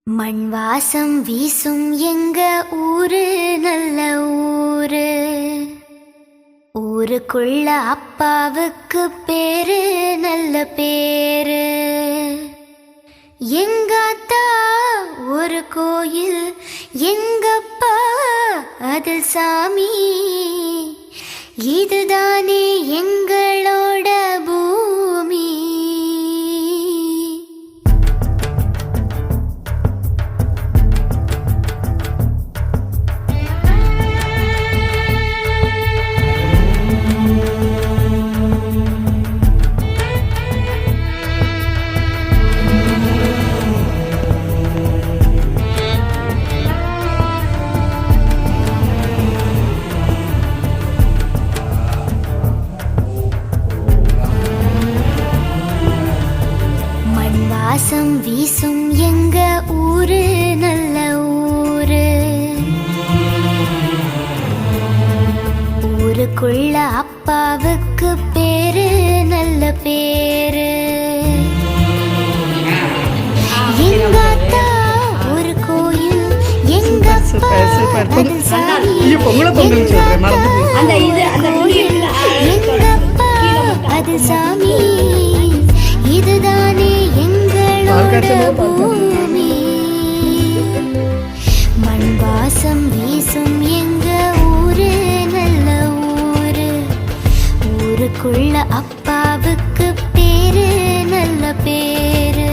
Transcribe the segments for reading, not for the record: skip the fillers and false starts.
மண் வாசம் வீசும் எங்க ஊரு நல்ல ஊரு. ஊருக்குள்ள அப்பாவுக்கு பேரு நல்ல பேரு. எங்காத்தா ஒரு கோயில், எங்கப்பா அதில் சாமி. இதுதானே எங்களோட பூமி. வாசம் வீசும் எங்க ஊரு நல்ல ஊரு. ஊருக்குள்ள அப்பாவுக்கு பேரு நல்ல பேரு. எங்காத்தா ஒரு கோயில், எங்கப்பா அதில் சாமி. எங்கப்பா அதில் சாமி. இதுதானே எங்களோட பூமி. மண் வாசம் வீசும் எங்க ஊரு நல்ல ஊரு. ஊருக்குள்ள அப்பாவுக்கு பேரு நல்ல பேரு.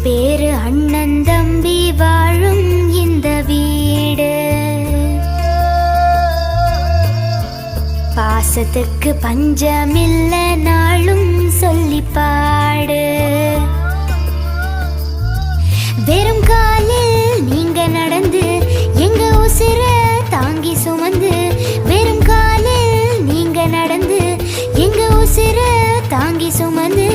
பேரு அண்ணன் தம்பி வாழும் இந்த வீடு. பாசத்துக்கு பஞ்சமில்ல நாளும் சொல்லி பாடு. வெறும் காலில் நீங்க நடந்து எங்க உசிர தாங்கி சுமந்து. வெறும் காலில் நீங்க நடந்து எங்க உசிர தாங்கி சுமந்து.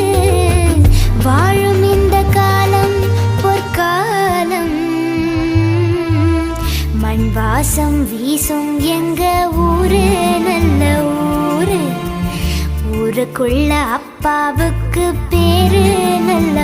வாழும் இந்த காலம் பொற்காலம். மண் வாசம் வீசும் எங்க ஊரு நல்ல ஊரு. ஊருக்குள்ள அப்பாவுக்கு பேரு நல்ல